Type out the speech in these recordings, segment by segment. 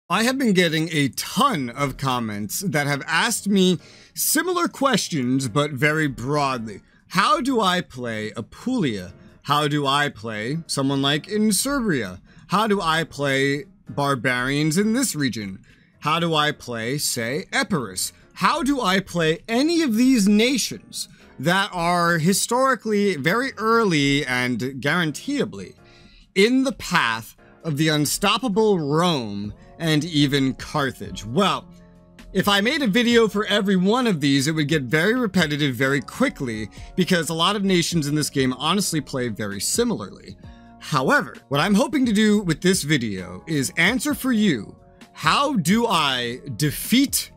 I have been getting a ton of comments that have asked me similar questions, but very broadly. How do I play Apulia? How do I play someone like in Serbia? How do I play barbarians in this region? How do I play, say, Epirus? How do I play any of these nations that are historically very early and guaranteeably in the path of the unstoppable Rome and even Carthage? Well, if I made a video for every one of these, it would get very repetitive very quickly because a lot of nations in this game honestly play very similarly. However, what I'm hoping to do with this video is answer for you, how do I defeat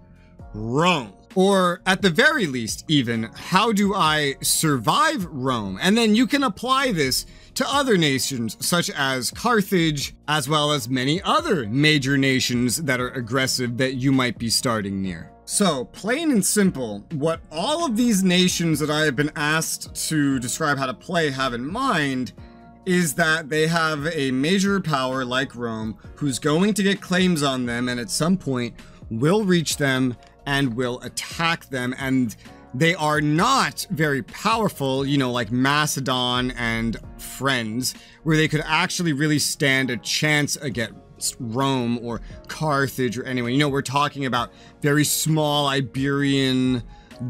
Rome? Or at the very least, even, how do I survive Rome? And then you can apply this to other nations such as Carthage, as well as many other major nations that are aggressive that you might be starting near. So, plain and simple, what all of these nations that I have been asked to describe how to play have in mind is that they have a major power like Rome who's going to get claims on them and at some point will reach them and will attack them, and they are not very powerful, you know, like Macedon and friends, where they could actually really stand a chance against Rome or Carthage or anyone. You know, we're talking about very small Iberian,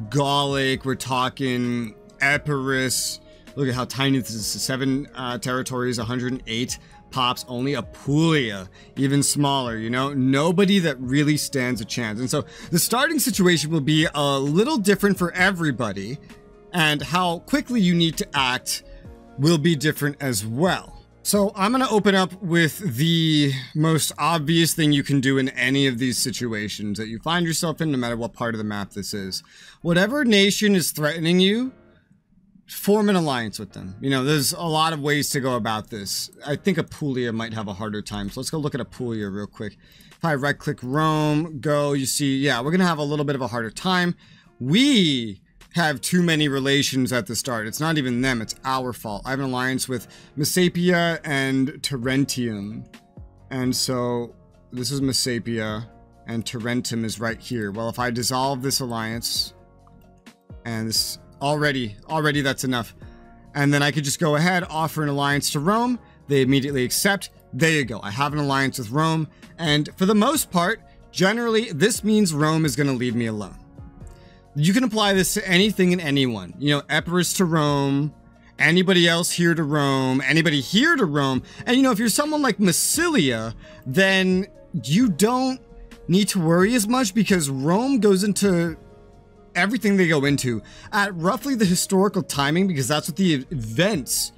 Gallic, we're talking Epirus. Look at how tiny this is, 7 territories, 108 pops, only Apulia, even smaller, you know, nobody that really stands a chance. And so the starting situation will be a little different for everybody, and how quickly you need to act will be different as well. So I'm going to open up with the most obvious thing you can do in any of these situations that you find yourself in, no matter what part of the map this is. Whatever nation is threatening you, form an alliance with them. You know, there's a lot of ways to go about this. I think Apulia might have a harder time. So let's go look at Apulia real quick. If I right click Rome, go, you see, yeah, we're going to have a little bit of a harder time. We have too many relations at the start. It's not even them, it's our fault. I have an alliance with Messapia and Tarentum. And so this is Messapia and Tarentum is right here. Well, if I dissolve this alliance and this already that's enough. And then I could just go ahead, offer an alliance to Rome. They immediately accept. There you go. I have an alliance with Rome. And for the most part, generally, this means Rome is going to leave me alone. You can apply this to anything and anyone. You know, Epirus to Rome, anybody else here to Rome, anybody here to Rome. And, you know, if you're someone like Massilia, then you don't need to worry as much because Rome goes into everything they go into at roughly the historical timing, because that's what the events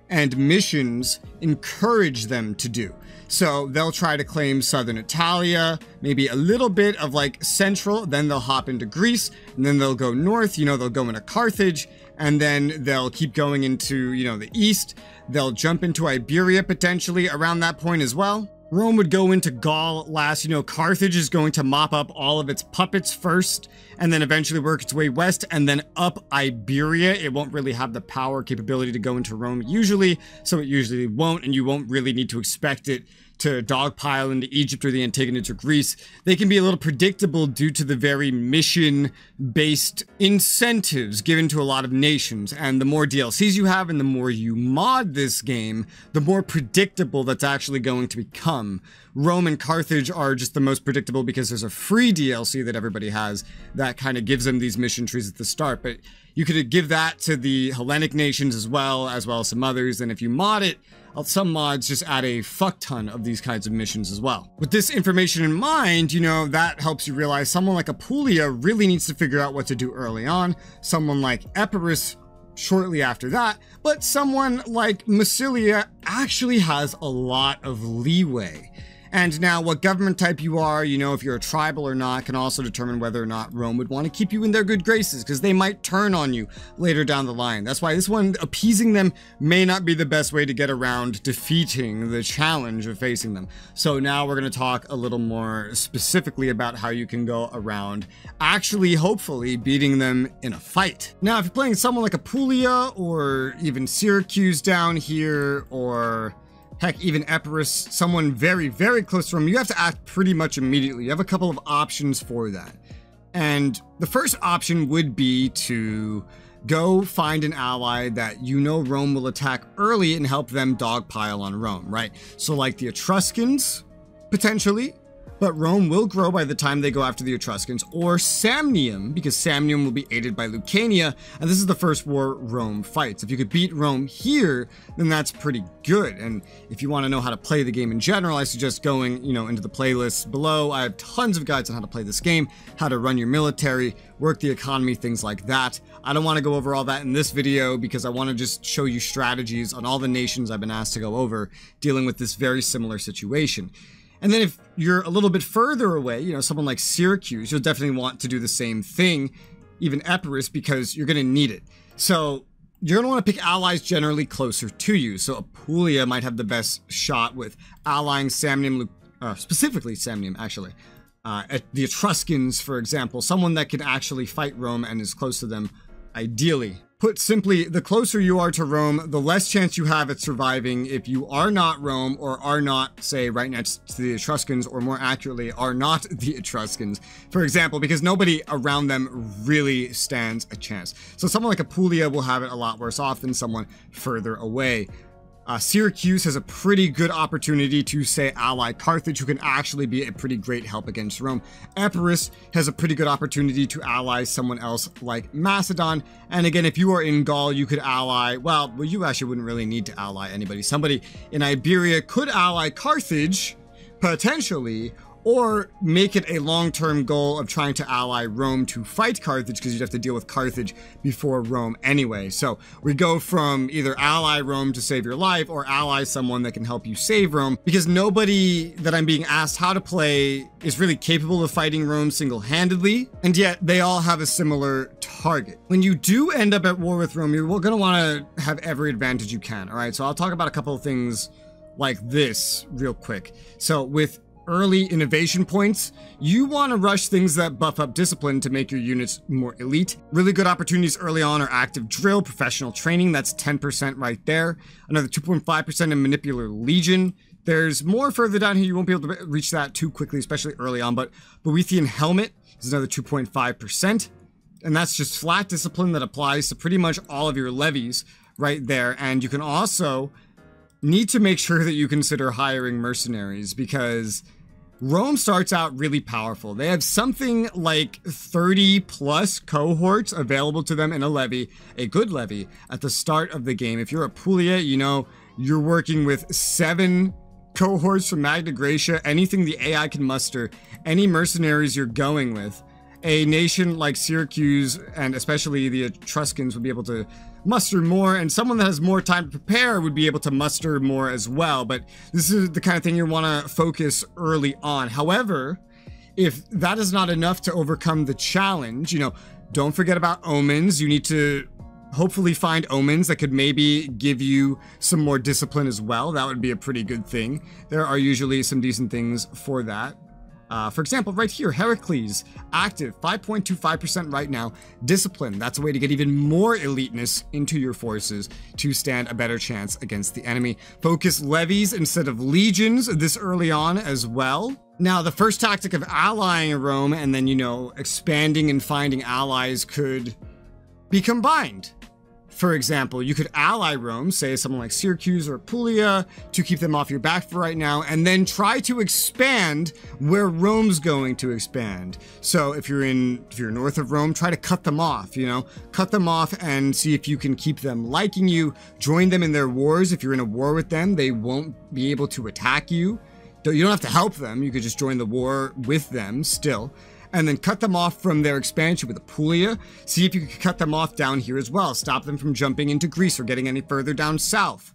and missions encourage them to do. So they'll try to claim southern Italia, maybe a little bit of like central, then they'll hop into Greece, and then they'll go north, you know, they'll go into Carthage, and then they'll keep going into, you know, the east. They'll jump into Iberia potentially around that point as well. Rome would go into Gaul last. You know, Carthage is going to mop up all of its puppets first, and then eventually work its way west, and then up Iberia. It won't really have the power capability to go into Rome usually, so it usually won't, and you won't really need to expect it to dogpile into Egypt or the Antigonid or Greece. They can be a little predictable due to the very mission-based incentives given to a lot of nations. And the more DLCs you have and the more you mod this game, the more predictable that's actually going to become. Rome and Carthage are just the most predictable because there's a free DLC that everybody has that kind of gives them these mission trees at the start. But you could give that to the Hellenic nations as well as some others. And if you mod it, some mods just add a fuck ton of these kinds of missions as well. With this information in mind, you know, that helps you realize someone like Apulia really needs to figure out what to do early on. Someone like Epirus shortly after that, but someone like Massilia actually has a lot of leeway. And now what government type you are, you know, if you're a tribal or not, can also determine whether or not Rome would want to keep you in their good graces, because they might turn on you later down the line. That's why this one, appeasing them may not be the best way to get around defeating the challenge of facing them. So now we're going to talk a little more specifically about how you can go around actually, hopefully, beating them in a fight. Now, if you're playing someone like Apulia or even Syracuse down here, or heck, even Epirus, someone very, very close to Rome, you have to act pretty much immediately. You have a couple of options for that. And the first option would be to go find an ally that you know Rome will attack early and help them dogpile on Rome, right? So like the Etruscans, potentially, but Rome will grow by the time they go after the Etruscans, or Samnium, because Samnium will be aided by Lucania, and this is the first war Rome fights. If you could beat Rome here, then that's pretty good. And if you want to know how to play the game in general, I suggest going, into the playlists below. I have tons of guides on how to play this game, how to run your military, work the economy, things like that. I don't want to go over all that in this video because I want to just show you strategies on all the nations I've been asked to go over dealing with this very similar situation. And then if you're a little bit further away, someone like Syracuse, you'll definitely want to do the same thing, even Epirus, because you're going to need it. So you're going to want to pick allies generally closer to you. So Apulia might have the best shot with allying Samnium, specifically Samnium, actually. The Etruscans, for example, someone that can actually fight Rome and is close to them, ideally. Put simply, the closer you are to Rome, the less chance you have at surviving if you are not Rome or are not, say, right next to the Etruscans, or more accurately, are not the Etruscans, for example, because nobody around them really stands a chance. So someone like Apulia will have it a lot worse off than someone further away. Syracuse has a pretty good opportunity to, say, ally Carthage, who can actually be a pretty great help against Rome. Epirus has a pretty good opportunity to ally someone else like Macedon. And again, if you are in Gaul, you could ally, well, you actually wouldn't really need to ally anybody. Somebody in Iberia could ally Carthage, potentially, or make it a long-term goal of trying to ally Rome to fight Carthage, because you'd have to deal with Carthage before Rome anyway. So we go from either ally Rome to save your life, or ally someone that can help you save Rome, because nobody that I'm being asked how to play is really capable of fighting Rome single-handedly, and yet they all have a similar target. When you do end up at war with Rome, you're going to want to have every advantage you can, all right? So I'll talk about a couple of things like this real quick. So with early innovation points, you want to rush things that buff up discipline to make your units more elite. Really good opportunities early on are active drill, professional training, that's 10% right there. Another 2.5% in manipular legion. There's more further down here, you won't be able to reach that too quickly, especially early on, but Boethian helmet is another 2.5%. And that's just flat discipline that applies to pretty much all of your levies right there. And you can also need to make sure that you consider hiring mercenaries, because Rome starts out really powerful. They have something like 30 plus cohorts available to them in a levy, a good levy, at the start of the game. If you're Apulia, you're working with 7 cohorts from Magna Graecia, anything the AI can muster, any mercenaries you're going with. A nation like Syracuse, and especially the Etruscans, would be able to muster more, and someone that has more time to prepare would be able to muster more as well. But this is the kind of thing you want to focus early on. However, if that is not enough to overcome the challenge, don't forget about omens. You need to hopefully find omens that could maybe give you some more discipline as well. That would be a pretty good thing. There are usually some decent things for that. For example, right here, Heracles, active, 5.25% right now. Discipline, that's a way to get even more eliteness into your forces to stand a better chance against the enemy. Focus levies instead of legions this early on as well. Now, the first tactic of allying Rome and then, expanding and finding allies could be combined. For example, you could ally Rome, say someone like Syracuse or Apulia, to keep them off your back for right now, and then try to expand where Rome's going to expand. So if you're north of Rome, try to cut them off, cut them off and see if you can keep them liking you. Join them in their wars. If you're in a war with them, they won't be able to attack you. You don't have to help them. You could just join the war with them still. And then cut them off from their expansion with Apulia. See if you can cut them off down here as well. Stop them from jumping into Greece or getting any further down south.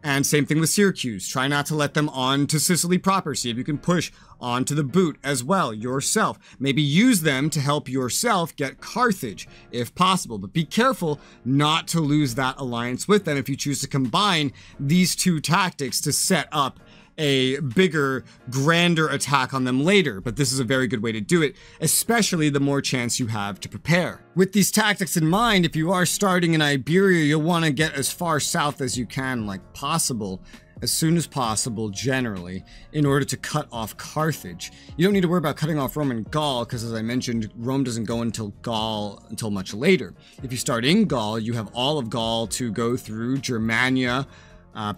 And same thing with Syracuse. Try not to let them on to Sicily proper. See if you can push onto the boot as well yourself. Maybe use them to help yourself get Carthage if possible. But be careful not to lose that alliance with them if you choose to combine these two tactics to set up a bigger, grander attack on them later, but this is a very good way to do it, especially the more chance you have to prepare. With these tactics in mind, if you are starting in Iberia, you'll want to get as far south as you can, like possible, as soon as possible, generally, in order to cut off Carthage. You don't need to worry about cutting off Rome and Gaul, because as I mentioned, Rome doesn't go until Gaul until much later. If you start in Gaul, you have all of Gaul to go through, Germania,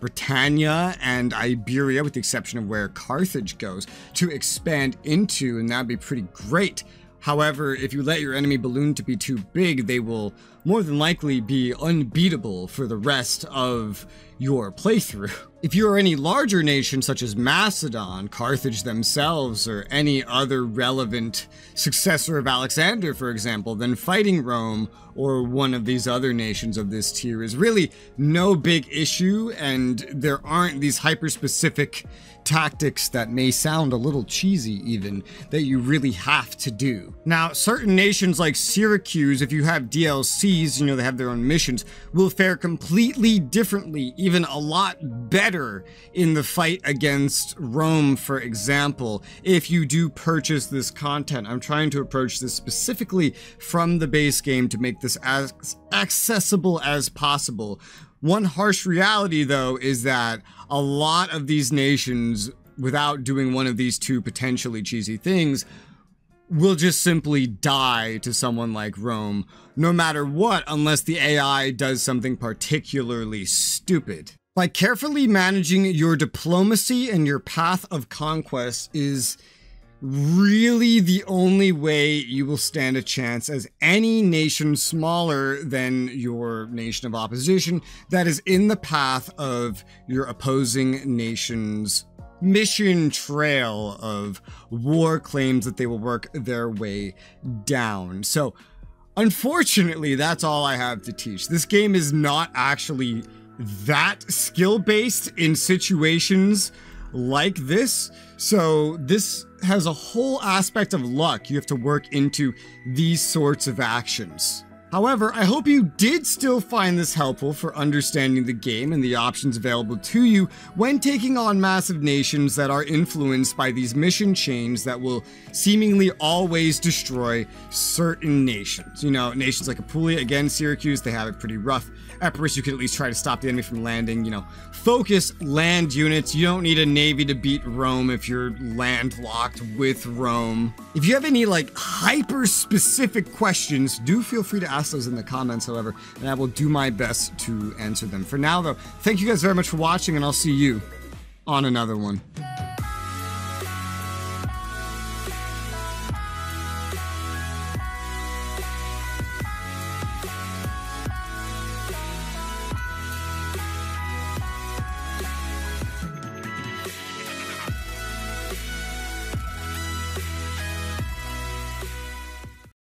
Britannia, and Iberia, with the exception of where Carthage goes, to expand into, and that'd be pretty great. However, if you let your enemy balloon to be too big, they will more than likely be unbeatable for the rest of your playthrough. If you are any larger nation such as Macedon, Carthage themselves, or any other relevant successor of Alexander, for example, then fighting Rome or one of these other nations of this tier is really no big issue, and there aren't these hyper-specific tactics that may sound a little cheesy even, that you really have to do. Now, certain nations like Syracuse, if you have DLCs, you know, they have their own missions, will fare completely differently, even a lot better in the fight against Rome, for example, if you do purchase this content. I'm trying to approach this specifically from the base game to make this as accessible as possible. One harsh reality, though, is that a lot of these nations, without doing one of these two potentially cheesy things, will just simply die to someone like Rome, no matter what, unless the AI does something particularly stupid. By carefully managing your diplomacy and your path of conquest is really the only way you will stand a chance as any nation smaller than your nation of opposition that is in the path of your opposing nation's mission trail of war claims that they will work their way down. So, unfortunately, that's all I have to teach. This game is not actually that skill-based in situations like this, so this has a whole aspect of luck you have to work into these sorts of actions. However, I hope you did still find this helpful for understanding the game and the options available to you when taking on massive nations that are influenced by these mission chains that will seemingly always destroy certain nations. You know, nations like Apulia, again, Syracuse, they have it pretty rough. Epirus, you could at least try to stop the enemy from landing. You know, focus land units. You don't need a navy to beat Rome if you're landlocked with Rome. If you have any like hyper-specific questions, do feel free to ask those in the comments, however, and I will do my best to answer them. For now, though, thank you guys very much for watching, and I'll see you on another one.